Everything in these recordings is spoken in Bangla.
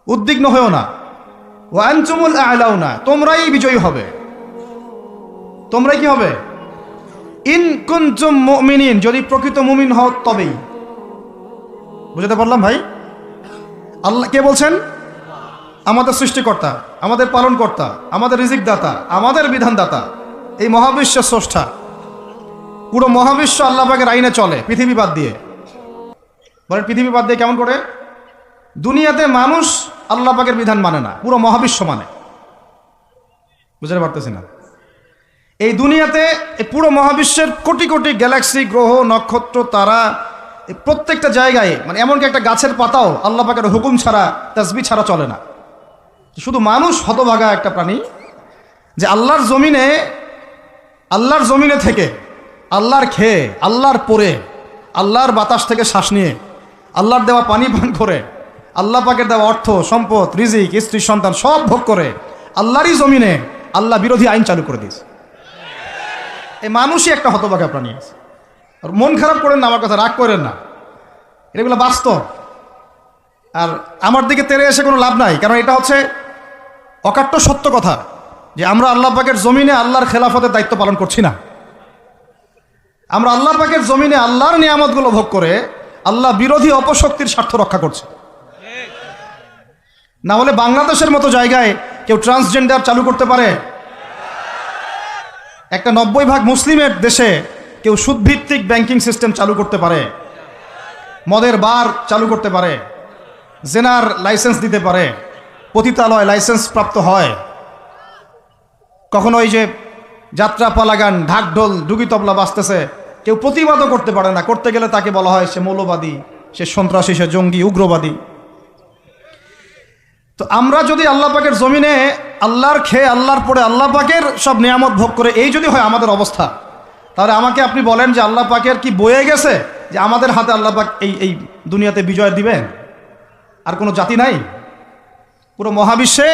উদ্বিগ্ন হয়েও না। ওয়া আনতুমুল আ'লাউনা, তোমরাই বিজয়ী হবে। তোমরাই কি হবে? ইন কুনতুম মুমিনিন, যদি প্রকৃত মুমিন হও তবেই। বুঝতে পারলাম ভাই? আল্লাহ কে বলছেন? আমাদের সৃষ্টিকর্তা, আমাদের পালনকর্তা, আমাদের রিজিক দাতা, আমাদের বিধানদাতা, এই মহাবিশ্বের স্রষ্টা। পুরো মহাবিশ্ব আল্লাহ পাকের আইনে চলে, পৃথিবী বাদ দিয়ে। বলেন পৃথিবী বাদ দিয়ে কেমন করে? দুনিয়াতে মানুষ আল্লাহ পাকের বিধান মানে না, পুরো মহাবিশ্ব মানে। বুঝতে পারতেছি না? এই দুনিয়াতে পুরো মহাবিশ্বের কোটি কোটি গ্যালাক্সি, গ্রহ, নক্ষত্র, তারা, প্রত্যেকটা জায়গায়, মানে এমনকি একটা গাছের পাতাও আল্লাহ পাকের হুকুম ছাড়া, তাসবিহ ছাড়া চলে না। শুধু মানুষ হতভাগা একটা প্রাণী, যে আল্লাহর জমিনে থেকে, আল্লাহর খেয়ে, আল্লাহর পরে, আল্লাহর বাতাস থেকে শ্বাস নিয়ে, আল্লাহর দেওয়া পানি পান করে, আল্লাহ পাকের দেওয়া অর্থ, সম্পদ, রিজিক, স্ত্রী, সন্তান সব ভোগ করে আল্লাহরই জমিনে আল্লাহ বিরোধী আইন চালু করে দিয়েছে। এই মানুষই একটা হতভাগা প্রাণী আছে। আর মন খারাপ করেন না, আমার কথা রাগ করেন না, এগুলো বাস্তব। আর আমার দিকে তেড়ে এসে কোনো লাভ নাই, কারণ এটা হচ্ছে অকাট্য সত্য কথা, যে আমরা আল্লাহ পাকের জমিনে আল্লাহর খেলাফতের দায়িত্ব পালন করছি না। আমরা আল্লাহ পাকের জমিনে আল্লাহর নিয়ামতগুলো ভোগ করে আল্লাহ বিরোধী অপশক্তির স্বার্থ রক্ষা করছে। না হলে বাংলাদেশের মতো জায়গায় কেউ ট্রান্সজেন্ডার চালু করতে পারে? একটা 90% মুসলিমের দেশে কেউ সুদভিত্তিক ব্যাংকিং সিস্টেম চালু করতে পারে? মদের বার চালু করতে পারে? জেনার লাইসেন্স দিতে পারে? পতিতালয় লাইসেন্স প্রাপ্ত হয়? কখনো ওই যে যাত্রা, পালাগান, ঢাকঢোল, ডুগি তবলা বাজতেছে, কেউ প্রতিবাদও করতে পারে না। করতে গেলে তাকে বলা হয় সে মৌলবাদী, সে সন্ত্রাসী, সে জঙ্গি, উগ্রবাদী। তো আমরা যদি আল্লাহ পাকের জমিনে আল্লাহর খেয়ে, আল্লাহর পরে, আল্লাহ পাকের সব নিয়ামত ভোগ করে এই যদি হয় আমাদের অবস্থা, তাহলে আমাকে আপনি বলেন যে আল্লাহ পাকের কি বয়ে গেছে যে আমাদের হাতে আল্লাহ পাক এই দুনিয়াতে বিজয় দিবেন? আর কোনো জাতি নাই? পুরো মহাবিশ্বে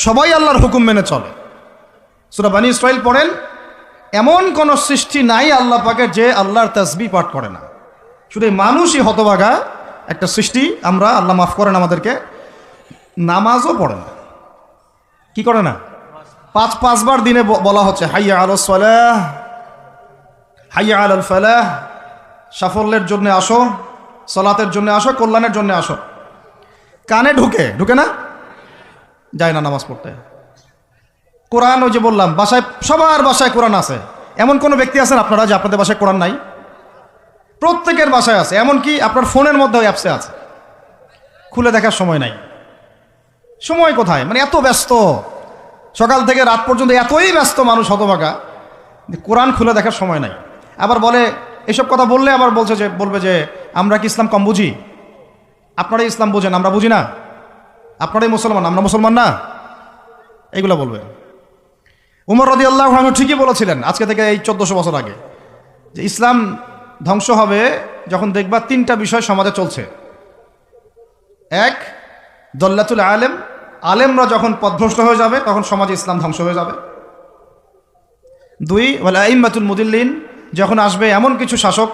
সবাই আল্লাহর হুকুম মেনে চলে। সূরা বনী ইসরাঈল পড়েন, এমন কোন সৃষ্টি নাই আল্লাহ পাকের যে আল্লাহর তাসবিহ পাঠ করে না। শুধু মানুষই হতভাগা একটা সৃষ্টি। আমরা, আল্লাহ মাফ করেন আমাদেরকে, নামাজও পড়ে না। কি করে না? পাঁচবার দিনে বলা হচ্ছে হাইয়া আলাস সালাহ, হাইয়া আলাল ফালাহ, সাফল্যের জন্য আসো, সালাতের জন্য আসো, কল্যাণের জন্য আসো। কানে ঢুকে না? যায় না নামাজ পড়তে। কোরআন, ওই যে বললাম, বাসায়, সবার বাসায় কোরআন আছে। এমন কোনো ব্যক্তি আছেন আপনারা যে আপনাদের বাসায় কোরআন নাই? প্রত্যেকের বাসায় আছে। এমনকি আপনার ফোনের মধ্যে অ্যাপসে আছে, খুলে দেখার সময় নাই। সময় কোথায়? মানে এত ব্যস্ত, সকাল থেকে রাত পর্যন্ত এতই ব্যস্ত মানুষ হতভাগা, কোরআন খুলে দেখার সময় নাই। আবার বলে, এসব কথা বললে আবার বলবে যে আমরা কি ইসলাম কম বুঝি? আপনারাই ইসলাম বোঝেন, আমরা বুঝি না? আপনারাই মুসলমান, আমরা মুসলমান না? এইগুলো বলবে। উমর রাদিয়াল্লাহু আনহু ঠিকই বলেছিলেন আজকে থেকে এই 1400 বছর আগে, যে ইসলাম ধ্বংস হবে যখন দেখবা 3টা বিষয় সমাজে চলছে। 1, দল্লাতুল আলেম, আলেমরা যখন পথভ্রষ্ট হয়ে যাবে তখন সমাজে ইসলাম ধ্বংস হয়ে যাবে। 2, ওয়াল আইম্মাতুল মুদিল্লিন, যখন আসবে এমন কিছু শাসক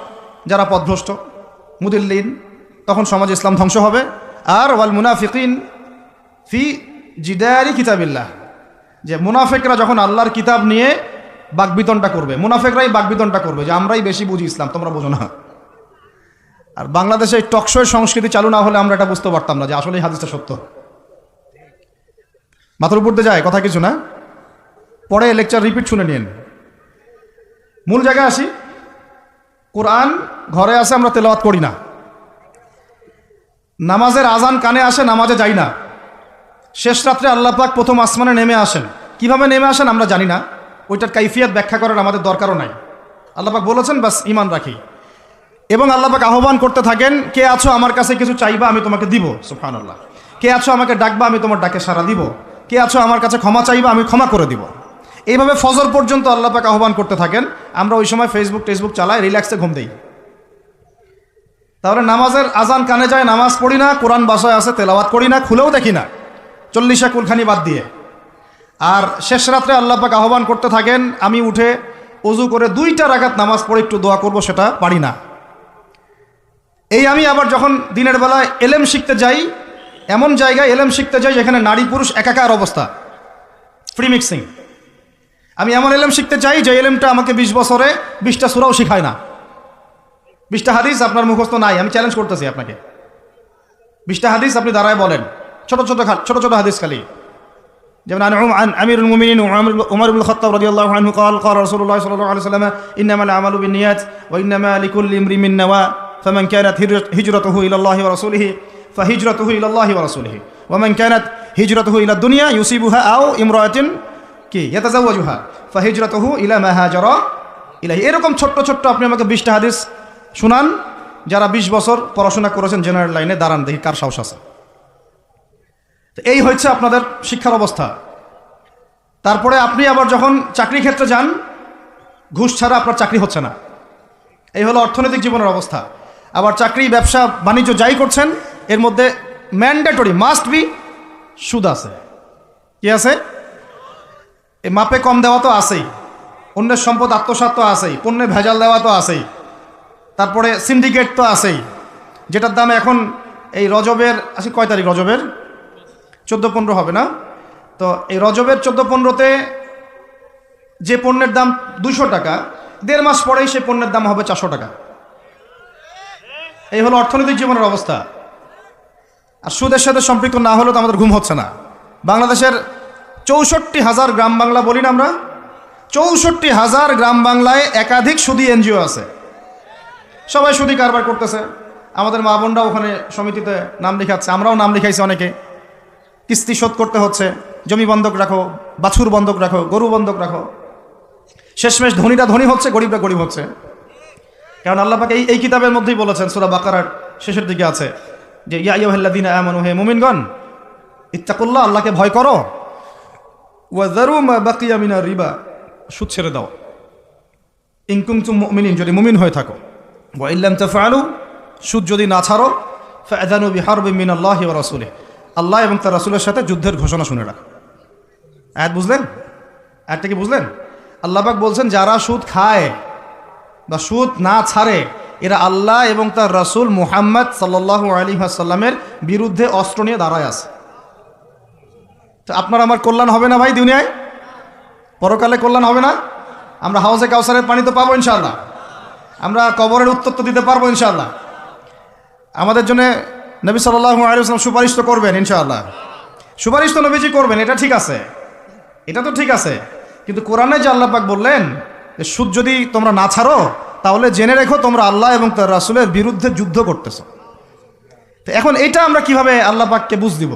যারা পথভ্রষ্ট, মুদিল্লিন, তখন সমাজে ইসলাম ধ্বংস হবে। আর ওয়াল মুনাফিকিন ফি জিদারি কিতাবিল্লাহ, যে মুনাফিকরা যখন আল্লাহর কিতাব নিয়ে বাকবিতণ্ডা করবে, মুনাফিকরাই বাকবিতণ্ডা করবে যে আমরাই বেশি বুঝি ইসলাম, তোমরা বোঝো না। আর বাংলাদেশে টকশোর সংস্কৃতি চালু না হলে আমরা এটা বুঝতে পারতাম না যে আসলে এই হাদিসটা সত্য। মাথার উপর দিয়ে যায় কথা কিছু না, পরে লেকচার রিপিট শুনে নিন। মূল জায়গায় আসি। কোরআন ঘরে আসে, আমরা তেলাওয়াত করি না। নামাজের আজান কানে আসে, নামাজে যাই না। শেষ রাত্রে আল্লাহ পাক প্রথম আসমানে নেমে আসেন। কিভাবে নেমে আসেন আমরা জানি না, ওইটার কাইফিয়াত ব্যাখ্যা করার আমাদের দরকারও নাই। আল্লাহ পাক বলেছেন, বাস ঈমান রাখি। এবং আল্লাহ পাক আহ্বান করতে থাকেন, কে আছো আমার কাছে কিছু চাইবা আমি তোমাকে দিব, সুবহানাল্লাহ। কে আছো আমাকে ডাকবা আমি তোমার ডাকে সাড়া দিব। কে আছো আমার কাছে ক্ষমা চাইবা আমি ক্ষমা করে দিব। এইভাবে ফজর পর্যন্ত আল্লাহ পাক আহ্বান করতে থাকেন। আমরা ওই সময় টেসবুক চালাই, রিল্যাক্সে ঘুম দেই। তাহলে নামাজের আজান কানে যায়, নামাজ পড়ি না, কোরআন বাসায় আছে, তেলাওয়াত করি না, খুলেও দেখি না, 40 কুলখানি বাদ দিয়ে। আর শেষ রাত্রে আল্লাহ পাক আহ্বান করতে থাকেন, আমি উঠে ওযু করে 2টা রাকাত নামাজ পড়ে একটু দোয়া করব, সেটা পারি না। এই আমি আবার যখন দিনের বেলায় এলেম শিখতে যাই, এমন জায়গায় এলেম শিখতে যাই যেখানে নারী পুরুষ একাকার অবস্থা, ফ্রি মিক্সিং। আমি এমন এলেম শিখতে চাই যে এলেমটা আমাকে 20 বছরে 20টা সূরাও শিখায় না। 20টা হাদিস আপনার মুখস্থ নাই, আমি চ্যালেঞ্জ করতেছি আপনাকে। 20টা হাদিস আপনি দাঁড়ায় বলেন, ছোট ছোট হাদিস খালি। যেমন عن أمير المؤمنين عمر بن الخطاب رضي الله عنه قال قال رسول الله صلى الله عليه وسلم إنما الأعمال بالنيات وإنما لكل امرئ ما نوى فمن كانت هجرته إلى الله ورسوله فهجرته إلى الله ورسوله ومن كانت هجرته إلى الدنيا يصيبها أو امرأة يتزوجها فهجرته إلى ما هاجر إليه। এরকম ছোট্ট আপনি আমাকে 20টা হাদিস শুনান যারা 20 বছর পড়াশোনা করেছেন জেনারেল লাইনে, দাঁড়ান দেখি কার সাহস আছে। এই হচ্ছে আপনাদের শিক্ষার অবস্থা। তারপরে আপনি আবার যখন চাকরি ক্ষেত্রে যান, ঘুষ ছাড়া আপনার চাকরি হচ্ছে না। এই হলো অর্থনৈতিক জীবনের অবস্থা। আবার চাকরি, ব্যবসা, বাণিজ্য যাই করছেন এর মধ্যে ম্যান্ডেটরি মাস্ট বি সুদ আছে। কি আছে? এই মাপে কম দেওয়া তো আছেই, অন্যের সম্পদ আত্মসাৎ তো আছেই, পণ্যে ভেজাল দেওয়া তো আছেই, তারপরে সিন্ডিকেট তো আছেই, যেটার দাম এখন এই রজবের আছে কয় তারিখ? রজবের 14-15 হবে না? তো এই রজবের 14-15তে যে পণ্যের দাম 200 টাকা, 1.5 মাস পরেই সেই পণ্যের দাম হবে 400 টাকা। এই হলো অর্থনৈতিক জীবনের অবস্থা। আর সুদের সাথে সম্পৃক্ত না হলে তো আমাদের ঘুম হচ্ছে না। বাংলাদেশের 64,000 গ্রাম বাংলা বলি না আমরা, 64,000 গ্রাম বাংলায় একাধিক সুদী এনজিও আছে, সবাই সুদী কারবার করতেছে। আমাদের মা বোনরা ওখানে সমিতিতে নাম লিখাচ্ছে, আমরাও নাম লিখাইছি অনেকে। কিস্তি শোধ করতে হচ্ছে, জমি বন্ধক রাখো, বাছুর বন্ধক রাখো, গরু বন্ধক রাখো। শেষমেশ ধনীরা ধনী হচ্ছে, গরিবরা গরিব হচ্ছে। কারণ আল্লাহ পাক এই কিতাবের মধ্যেই বলেছেন, সূরা বাকারার শেষের দিকে আছে যে ইয়া আইয়ুহাল্লাযীনা আমানু, হে মুমিনগণ, ইত্তাকুল্লাহ, আল্লাহকে ভয় করো, ওয়া যারু মা বাকিয়া মিনার রিবা, সুদ ছেড়ে দাও, ইন কুনতুম মুমিনিন, যদি মুমিন হয়ে থাকো, ওয়া ইল্লাম তাফআলু, সুদ যদি না ছাড়ো, ফাআযানু বিহারবিন মিনাল্লাহি ওয়া রাসূলিহি, আল্লাহ এবং তার রাসূলের সাথে যুদ্ধের ঘোষণা শুনে রাখ। আয়াত বুঝলেন? আয়াতটা কি বুঝলেন? আল্লাহ পাক বলছেন যারা সুদ খায় বা সুদ না ছাড়ে এরা আল্লাহ এবং তার রাসূল মুহাম্মদ সাল্লাল্লাহু আলাইহি ওয়াসাল্লামের বিরুদ্ধে অস্ত্র নিয়ে দাঁড়ায় আছে। তো আপনার আমার কল্যাণ হবে না ভাই দুনিয়ায়? পরকালে কল্যাণ হবে না? আমরা হাউজে কাউসারের পানি তো পাবো ইনশাআল্লাহ, আমরা কবরের উত্তর তো দিতে পারবো ইনশাআল্লাহ। আমাদের জন্য নবী সাল্লাল্লাহু আলাইহি ওয়াসাল্লাম সুপারিশ তো করবেন ইনশাআল্লাহ, সুপারিশ তো নবীজি করবেন, এটা ঠিক আছে, এটা তো ঠিক আছে। কিন্তু কোরআনে যে আল্লাহ পাক বললেন যে সুদ যদি তোমরা না ছাড়ো তাহলে জেনে রেখো তোমরা আল্লাহ এবং তার রাসূলের বিরুদ্ধে যুদ্ধ করতেছো। তো এখন এইটা আমরা কিভাবে আল্লাহ পাককে বুঝ দিব?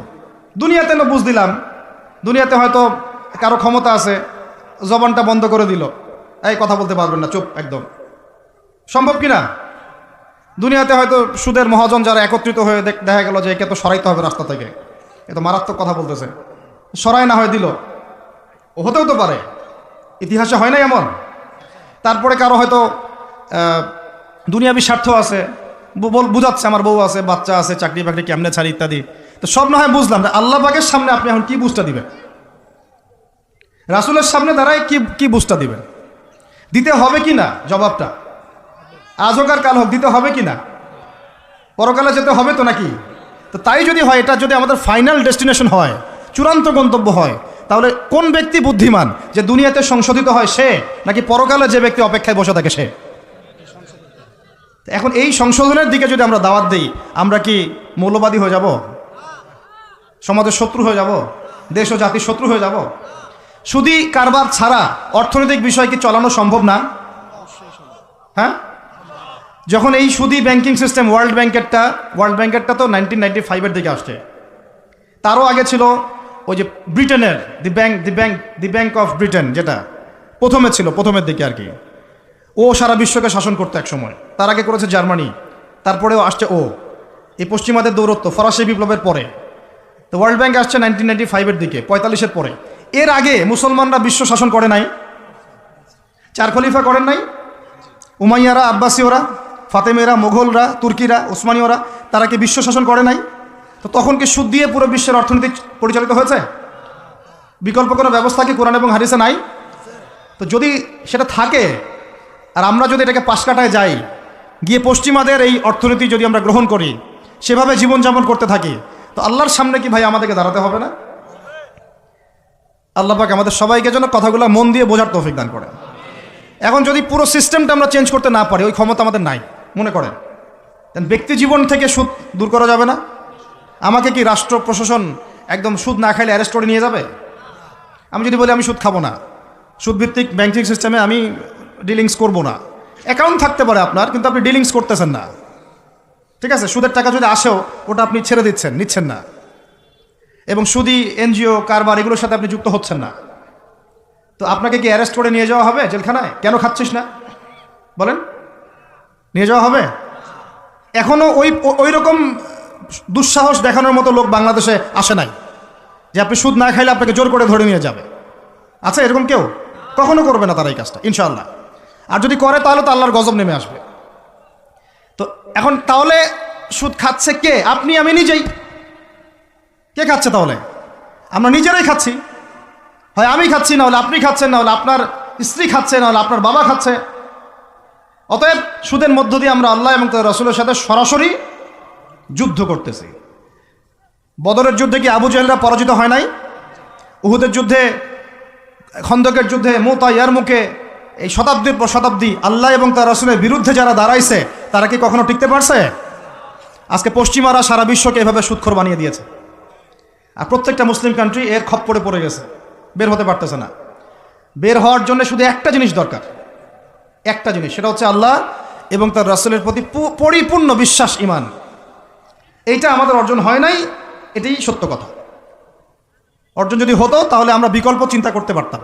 দুনিয়াতে না বুঝ দিলাম, দুনিয়াতে হয়তো কারো ক্ষমতা আছে, জবানটা বন্ধ করে দিল, এই কথা বলতে পারবেন না, চুপ একদম, সম্ভব কি না? দুনিয়াতে হয়তো সুদের মহাজন যারা একত্রিত হয়ে দেখা গেল যে একে তো সরাইতে হবে রাস্তা থেকে, এত মারাত্মক কথা বলতেছে, সরাই না হয় দিল, ও হতেও তো পারে, ইতিহাসে হয় না এমন। তারপরে কারো হয়তো দুনিয়াবি স্বার্থ আছে, বুঝাচ্ছে আমার বউ আছে, বাচ্চা আছে, চাকরি বাকরি কেমনে ছাড়ি ইত্যাদি। তো সব না হয় বুঝলাম, আল্লাহ পাকের সামনে আপনি এখন কি বুঝটা দিবেন? রাসূলের সামনে দাঁড়ায় কি বুঝটা দিবেন? দিতে হবে কি না জবাবটা? আজ হোক আর কাল হোক দিতে হবে কি না? পরকালে যেতে হবে তো নাকি? তো তাই যদি হয়, এটা যদি আমাদের ফাইনাল ডেস্টিনেশন হয়, চূড়ান্ত গন্তব্য হয়, তাহলে কোন ব্যক্তি বুদ্ধিমান, যে দুনিয়াতে সংশোধিত হয় সে, নাকি পরকালে যে ব্যক্তি অপেক্ষায় বসে থাকে সে? এখন এই সংশোধনের দিকে যদি আমরা দাওয়াত দিই, আমরা কি মৌলবাদী হয়ে যাব? সমাজের শত্রু হয়ে যাব? দেশ ও জাতির শত্রু হয়ে যাব? সুদী কারবার ছাড়া অর্থনৈতিক বিষয় কি চালানো সম্ভব না? হ্যাঁ, যখন এই সুদী ব্যাংকিং সিস্টেম, ওয়ার্ল্ড ব্যাংকেরটা তো 1995-এর দিকে আসছে, তারও আগে ছিল ওই যে ব্রিটেনের দি ব্যাংক অফ ব্রিটেন, যেটা প্রথমে ছিল, প্রথমের দিকে আর কি। ও সারা বিশ্বকে শাসন করতো এক সময়, তার আগে করেছে জার্মানি, তারপরেও আসছে ও, এই পশ্চিমাদের দৌরত্ব ফরাসি বিপ্লবের পরে। তো ওয়ার্ল্ড ব্যাংক আসছে 1995-এর দিকে, 45-এর পরে। এর আগে মুসলমানরা বিশ্ব শাসন করে নাই? 4 খলিফা করেন নাই? উমাইয়ারা, আব্বাসীয়রা, ফাতেমেরা, মোগলরা, তুর্কিরা, ওসমানীয়রা, তারা কি বিশ্ব শাসন করে নাই? তো তখন কি সুদ দিয়ে পুরো বিশ্বের অর্থনীতি পরিচালিত হয়েছে? বিকল্প কোনো ব্যবস্থা কি কোরআন এবং হাদিসে নাই? তো যদি সেটা থাকে, আর আমরা যদি এটাকে পাশ কাটায় যাই, গিয়ে পশ্চিমাদের এই অর্থনীতি যদি আমরা গ্রহণ করি, সেভাবে জীবনযাপন করতে থাকি, তো আল্লাহর সামনে কি ভাই আমাদেরকে দাঁড়াতে হবে না? আল্লাহ পাক আমাদের সবাইকে যেন কথাগুলো মন দিয়ে বোঝার তৌফিক দান করেন। এখন যদি পুরো সিস্টেমটা আমরা চেঞ্জ করতে না পারি, ওই ক্ষমতা আমাদের নাই মনে করেন, ব্যক্তি জীবন থেকে সুদ দূর করা যাবে না? আমাকে কি রাষ্ট্র প্রশাসন একদম সুদ না খাইলে অ্যারেস্ট করে নিয়ে যাবে? আমি যদি বলি আমি সুদ খাবো না, সুদভিত্তিক ব্যাংকিং সিস্টেমে আমি ডিলিংস করব না, অ্যাকাউন্ট থাকতে পারে আপনার, কিন্তু আপনি ডিলিংস করতেছেন না, ঠিক আছে? সুদের টাকা যদি আসেও ওটা আপনি ছেড়ে দিচ্ছেন, নিচ্ছেন না, এবং সুদি এনজিও কারবার এগুলোর সাথে আপনি যুক্ত হচ্ছেন না, তো আপনাকে কি অ্যারেস্ট করে নিয়ে যাওয়া হবে জেলখানায়? কেন খাচ্ছিস না বলেন, নিয়ে যাওয়া হবে? এখনও ওই রকম দুঃসাহস দেখানোর মতো লোক বাংলাদেশে আসে নাই যে আপনি সুদ না খাইলে আপনাকে জোর করে ধরে নিয়ে যাবে। আচ্ছা, এরকম কেউ কখনো করবে না তারা এই কাজটা ইনশাআল্লাহ। আর যদি করে তাহলে তো আল্লাহর গজব নেমে আসবে। তো এখন তাহলে সুদ খাচ্ছে কে? আপনি আমি নিজেই। কে খাচ্ছে তাহলে? আমরা নিজেরাই খাচ্ছি। হয় আমি খাচ্ছি, না হলে আপনি খাচ্ছেন, না হলে আপনার স্ত্রী খাচ্ছে, না হলে আপনার বাবা খাচ্ছে। অতএব সুদের মধ্য দিয়ে আমরা আল্লাহ এবং তার রাসূলের সাথে সরাসরি যুদ্ধ করতেছি। বদরের যুদ্ধে কি আবু জাহেলরা পরাজিত হয় নাই? উহুদের যুদ্ধে, খন্দকের যুদ্ধে, মুতা ইয়ারমুকে, এই শতাব্দীর পর শতাব্দী আল্লাহ এবং তার রাসূলের বিরুদ্ধে যারা দাঁড়াইছে তারা কি কখনো টিকতে পারছে? আজকে পশ্চিমারা সারা বিশ্বকে এভাবে সুদখোর বানিয়ে দিয়েছে, আর প্রত্যেকটা মুসলিম কান্ট্রি এর খপ্পরে পড়ে গেছে, বের হতে পারতেছে না। বের হওয়ার জন্য শুধু একটা জিনিস দরকার, একটা জিনিস, সেটা হচ্ছে আল্লাহ এবং তার রাসূলের প্রতি পরিপূর্ণ বিশ্বাস, ঈমান। এইটা আমাদের অর্জন হয় নাই, এটাই সত্য কথা। অর্জন যদি হতো তাহলে আমরা বিকল্প চিন্তা করতে পারতাম।